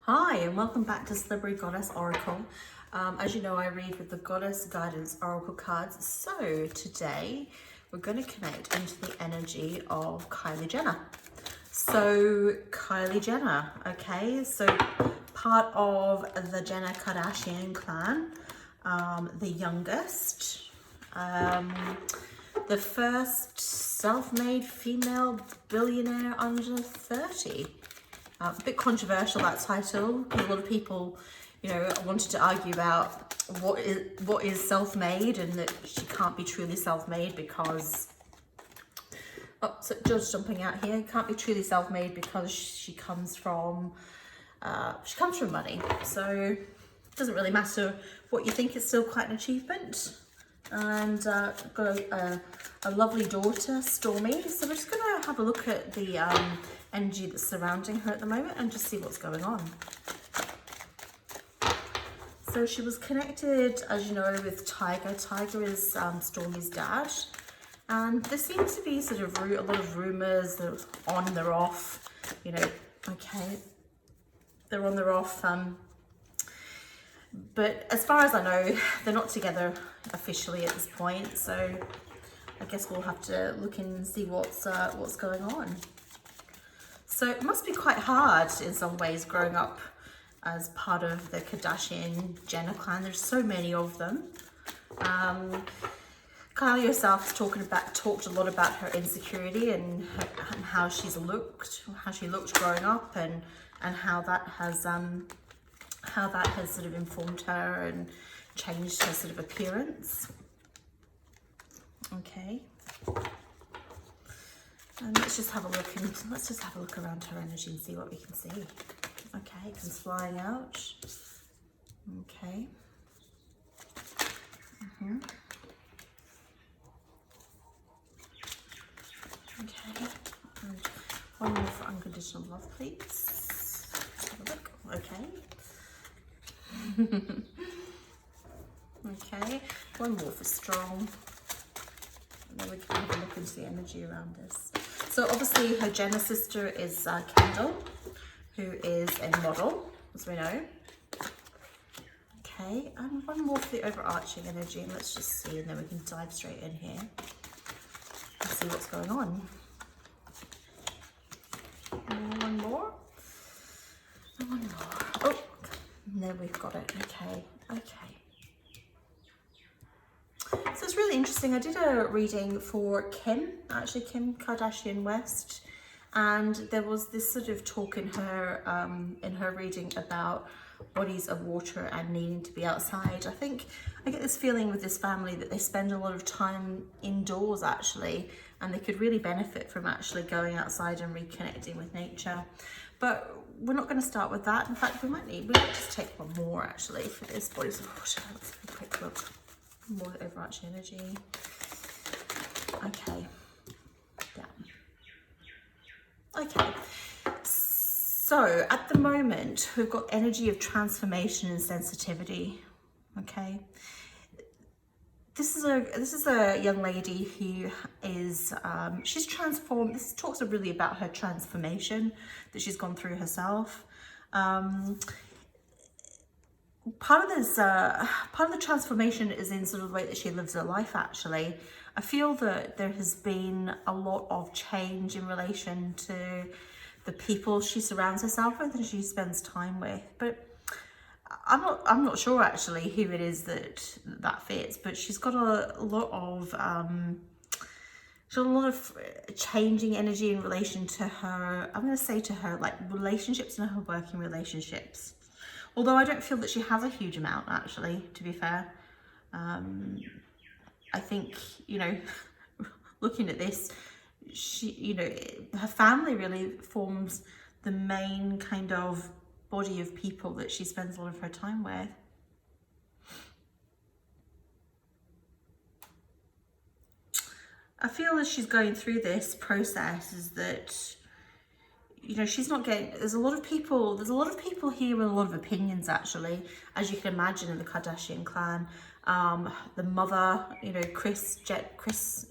Hi, and welcome back to Celebrity Goddess Oracle. As you know, I read with the Goddess Guidance Oracle cards. So today we're going to connect into the energy of Kylie Jenner. So Kylie Jenner, okay, so part of the Jenner Kardashian clan, the youngest, the first self-made female billionaire under 30. It's a bit controversial, that title. A lot of people, wanted to argue about what is self-made and that she can't be truly self-made because, so just jumping out here, can't be truly self-made because she comes from money. So it doesn't really matter what you think, it's still quite an achievement. And got a lovely daughter, Stormy. So we're just gonna have a look at the energy that's surrounding her at the moment and just see what's going on. So she was connected, as you know, with Tiger. Tiger is Stormy's dad. And there seems to be sort of a lot of rumours, they're on, they're off, okay. They're on, they're off. But as far as I know, they're not together officially at this point. So I guess we'll have to look and see what's going on. So it must be quite hard in some ways growing up as part of the Kardashian Jenner clan. There's so many of them. Kylie herself has talked a lot about her insecurity and how she looked growing up and how that has sort of informed her and changed her sort of appearance. Okay. And let's just have a look around her energy and see what we can see. Okay, it comes flying out. Okay. Okay. And one more for unconditional love, please. Let's have a look. Okay. Okay. One more for strong. And then we can have a look into the energy around this. So obviously her Jenner sister is Kendall, who is a model, as we know. Okay, and one more for the overarching energy, and let's just see, and then we can dive straight in here and see what's going on. And one more. And one more. Oh, and then we've got it. Okay, okay. So it's really interesting. I did a reading for Kim Kardashian West, and there was this sort of talk in her reading about bodies of water and needing to be outside. I get this feeling with this family that they spend a lot of time indoors actually, and they could really benefit from actually going outside and reconnecting with nature. But we're not going to start with that. In fact, we might just take one more actually for this bodies of water. Let's have a quick look. More overarching energy. Okay. Yeah. Okay. So at the moment, we've got energy of transformation and sensitivity. Okay. This is a young lady who is she's transformed. This talks really about her transformation that she's gone through herself. Part of the transformation is in sort of the way that she lives her life actually. I feel that there has been a lot of change in relation to the people she surrounds herself with and she spends time with. But I'm not sure actually who it is that fits, but she's got a lot of changing energy in relation to her, I'm going to say to her like relationships and her working relationships. Although I don't feel that she has a huge amount, actually, to be fair. I think, looking at this, her family really forms the main kind of body of people that she spends a lot of her time with. I feel as she's going through this process is that she's not getting, there's a lot of people here with a lot of opinions actually, as you can imagine in the Kardashian clan. The mother, Kris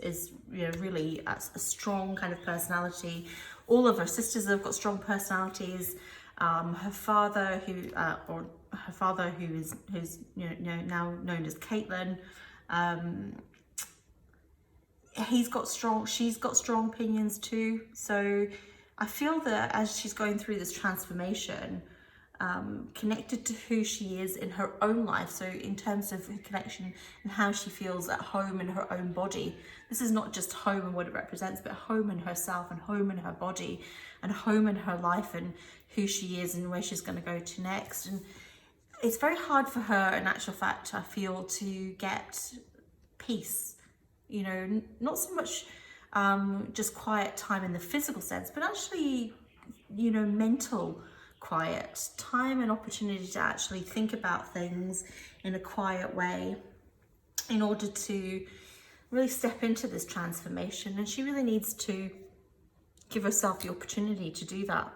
is, really a strong kind of personality. All of her sisters have got strong personalities. Her father, who's now known as Caitlin, she's got strong opinions too. So I feel that as she's going through this transformation, connected to who she is in her own life, so in terms of her connection and how she feels at home in her own body. This is not just home and what it represents, but home in herself and home in her body and home in her life and who she is and where she's going to go to next. And it's very hard for her, in actual fact, I feel, to get peace, you know, not so much just quiet time in the physical sense, but actually, you know, mental quiet time and opportunity to actually think about things in a quiet way in order to really step into this transformation. And she really needs to give herself the opportunity to do that.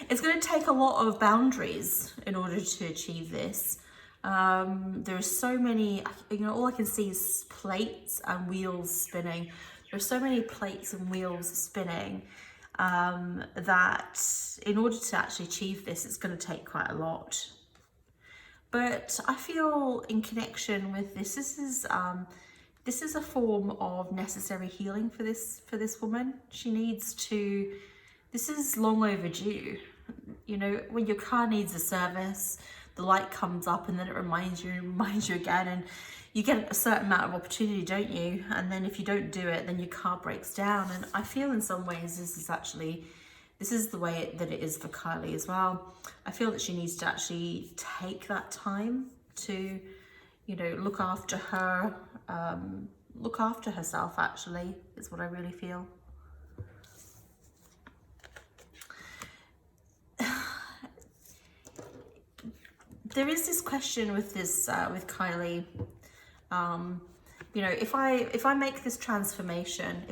It's going to take a lot of boundaries in order to achieve this. There are so many, you know, all I can see is plates and wheels spinning. There are so many plates and wheels spinning that in order to actually achieve this, it's going to take quite a lot. But I feel in connection with this is a form of necessary healing for this woman. She needs to, this is long overdue. You know, when your car needs a service, the light comes up and then it reminds you again, and you get a certain amount of opportunity, don't you? And then if you don't do it, then your car breaks down. And I feel in some ways this is the way that it is for Kylie as well. I feel that she needs to actually take that time to, you know, look after herself, actually, is what I really feel. There is this question with this, with Kylie, you know, if I make this transformation,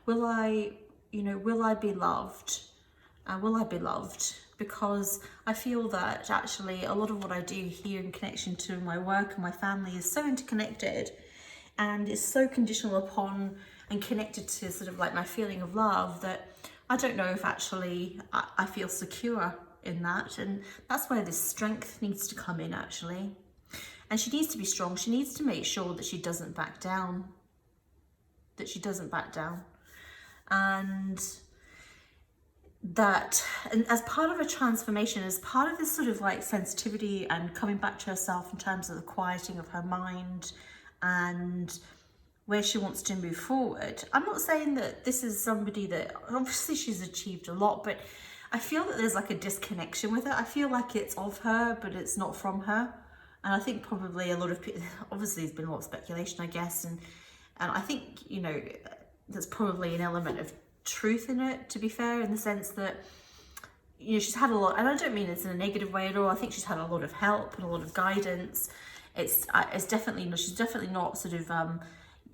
will I be loved? Will I be loved? Because I feel that actually a lot of what I do here in connection to my work and my family is so interconnected and is so conditional upon and connected to sort of like my feeling of love that I don't know if actually I feel secure in that. And that's where this strength needs to come in, actually. And she needs to be strong. She needs to make sure that she doesn't back down. And as part of a transformation, as part of this sort of like sensitivity and coming back to herself in terms of the quieting of her mind and where she wants to move forward. I'm not saying that this is somebody that, obviously she's achieved a lot, but I feel that there's like a disconnection with it. I feel like it's of her, but it's not from her. And I think probably a lot of people, obviously there's been a lot of speculation, I guess. And I think, you know, there's probably an element of truth in it, to be fair, in the sense that, you know, she's had a lot, and I don't mean it's in a negative way at all. I think she's had a lot of help and a lot of guidance. It's definitely, she's definitely not sort of,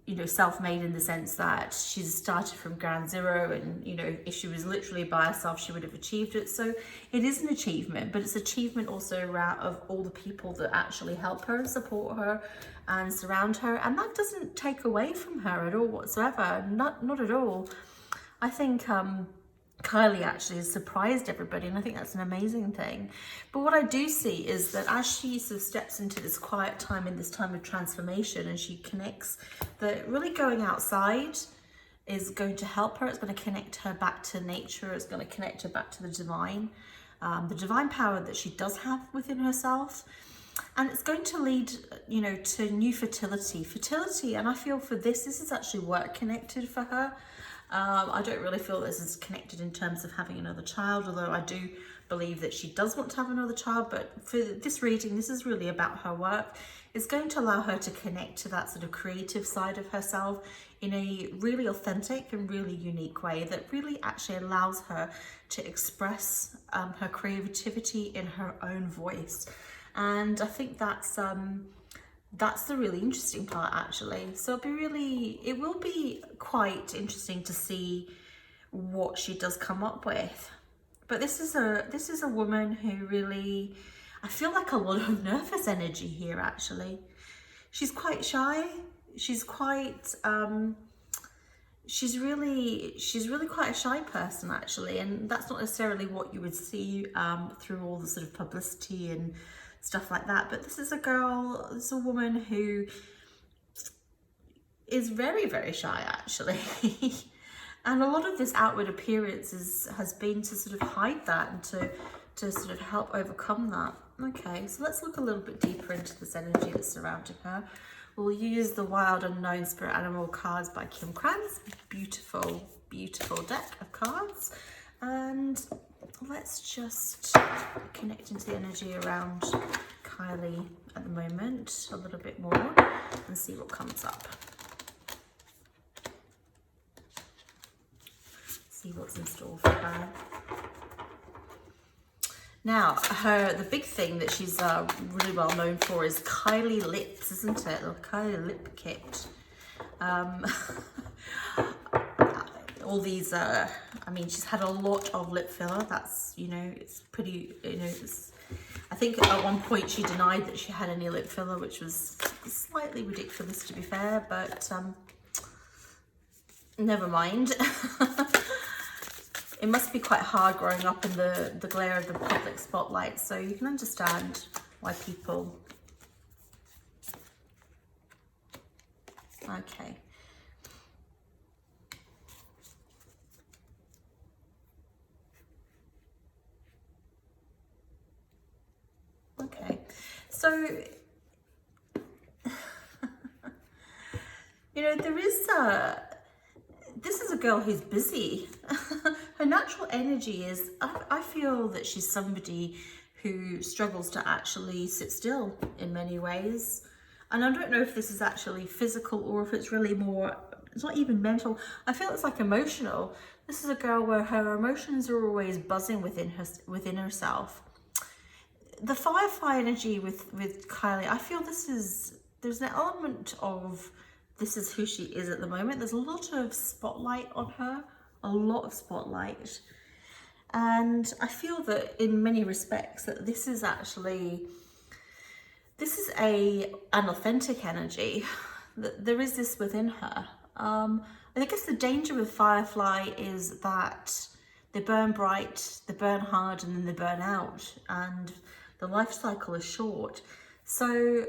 you know, self-made in the sense that she's started from ground zero, and, you know, if she was literally by herself, she would have achieved it. So it is an achievement, but it's achievement also of all the people that actually help her and support her and surround her. And that doesn't take away from her at all whatsoever. Not at all. I think Kylie actually has surprised everybody, and I think that's an amazing thing. But what I do see is that as she sort of steps into this quiet time, in this time of transformation, and she connects, that really going outside is going to help her. It's going to connect her back to nature. It's going to connect her back to the divine power that she does have within herself. And it's going to lead, you know, to new fertility. And I feel for this is actually work connected for her. I don't really feel this is connected in terms of having another child, although I do believe that she does want to have another child. But for this reading, this is really about her work. It's going to allow her to connect to that sort of creative side of herself in a really authentic and really unique way that really actually allows her to express her creativity in her own voice. And I think that's the really interesting part, actually. So it will be quite interesting to see what she does come up with. But this is a woman who really, I feel like a lot of nervous energy here, actually. She's quite shy. She's quite, she's really quite a shy person actually, and that's not necessarily what you would see through all the sort of publicity and stuff like that. But this is a girl, this is a woman who is very, very shy actually. And a lot of this outward appearance has been to sort of hide that and to sort of help overcome that. Okay, so let's look a little bit deeper into this energy that's surrounding her. We'll use the Wild Unknown Spirit Animal cards by Kim Krantz. Beautiful, beautiful deck of cards. And let's just connect into the energy around Kylie at the moment a little bit more and see what comes up. See what's in store for her. Now, the big thing that she's really well known for is Kylie lips, isn't it? The Kylie lip kit. All these, I mean, she's had a lot of lip filler. That's, you know, it's pretty, you know, I think at one point she denied that she had any lip filler, which was slightly ridiculous to be fair, but never mind. It must be quite hard growing up in the glare of the public spotlight, so you can understand why people... Okay. Okay, so, you know, this is a girl who's busy. Her natural energy is, I feel that she's somebody who struggles to actually sit still in many ways. And I don't know if this is actually physical or if it's really more, it's not even mental. I feel it's like emotional. This is a girl where her emotions are always buzzing within herself. The Firefly energy with Kylie, I feel there's an element of, this is who she is at the moment. There's a lot of spotlight on her, a lot of spotlight. And I feel that in many respects that this is an authentic energy. That there is this within her. And I guess the danger with Firefly is that they burn bright, they burn hard, and then they burn out. And the life cycle is short. So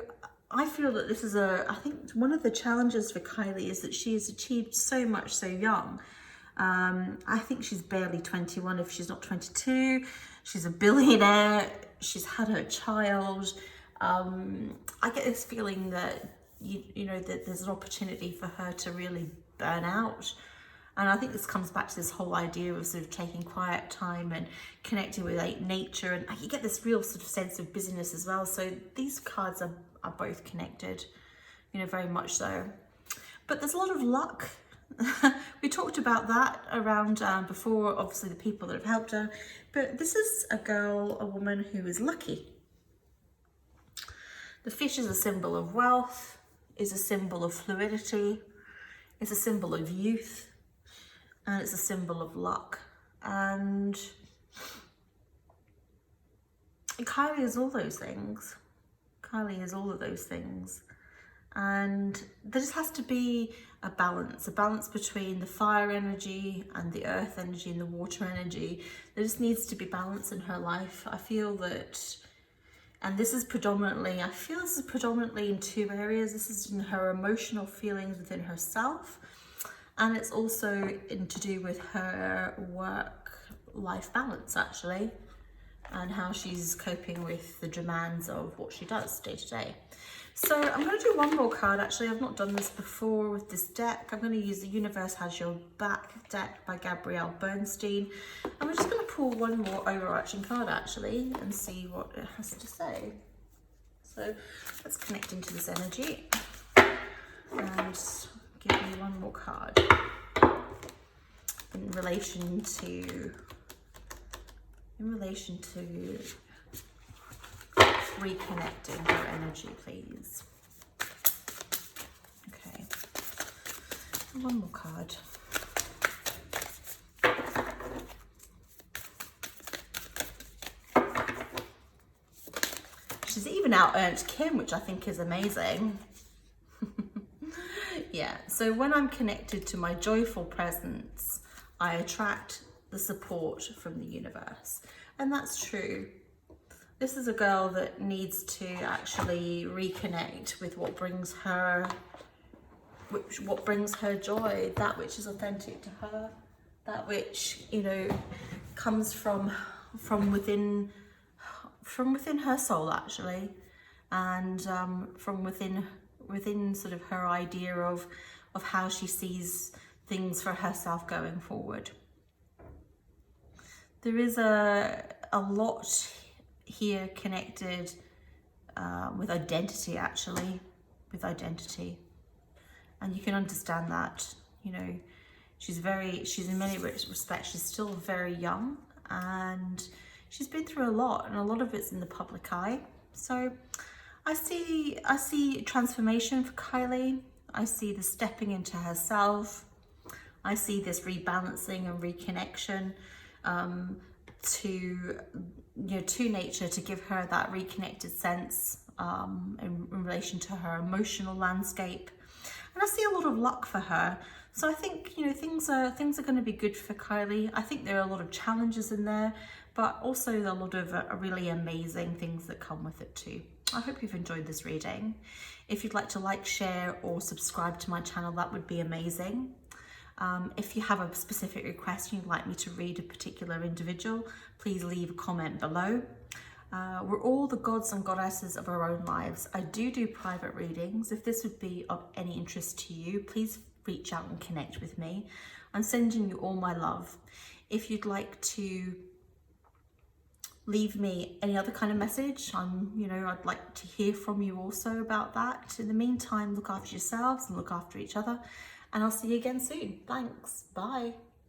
I feel that this is I think one of the challenges for Kylie is that she has achieved so much so young. I think she's barely 21 if she's not 22. She's a billionaire. She's had her child. I get this feeling that, you know, that there's an opportunity for her to really burn out. And I think this comes back to this whole idea of sort of taking quiet time and connecting with nature. And you get this real sort of sense of busyness as well. So these cards are both connected, you know, very much so. But there's a lot of luck. We talked about that around before, obviously the people that have helped her. But this is a woman who is lucky. The fish is a symbol of wealth, is a symbol of fluidity, it's a symbol of youth, and it's a symbol of luck. And Kylie is all those things. Kylie is all of those things. And there just has to be a balance between the fire energy and the earth energy and the water energy. There just needs to be balance in her life. I feel that, and this is predominantly in two areas. This is in her emotional feelings within herself, and it's also to do with her work-life balance, actually, and how she's coping with the demands of what she does day to day. So I'm going to do one more card. Actually, I've not done this before with this deck. I'm going to use the Universe Has Your Back deck by Gabrielle Bernstein. And we're just going to pull one more overarching card, actually, and see what it has to say. So let's connect into this energy and give me one more card in relation to reconnecting your energy, please. Okay, one more card. She's even out-earned Kim, which I think is amazing. Yeah, so when I'm connected to my joyful presence, I attract the support from the universe. And that's true. This is a girl that needs to actually reconnect with what brings her joy, that which is authentic to her, that which, you know, comes from within her soul actually, and from within sort of her idea of how she sees things for herself going forward. There is a lot here connected with identity, actually, and you can understand that, you know, she's in many respects, she's still very young, and she's been through a lot, and a lot of it's in the public eye. So I see transformation for Kylie. I see the stepping into herself. I see this rebalancing and reconnection to nature, to give her that reconnected sense in relation to her emotional landscape. And I see a lot of luck for her. So I think, you know, things are going to be good for Kylie. I think there are a lot of challenges in there, but also a lot of really amazing things that come with it too. I hope you've enjoyed this reading. If you'd like to like, share, or subscribe to my channel, that would be amazing. If you have a specific request and you'd like me to read a particular individual, please leave a comment below. We're all the gods and goddesses of our own lives. I do private readings. If this would be of any interest to you, please reach out and connect with me. I'm sending you all my love. If you'd like to leave me any other kind of message, I'd like to hear from you also about that. In the meantime, look after yourselves and look after each other, and I'll see you again soon. Thanks. Bye.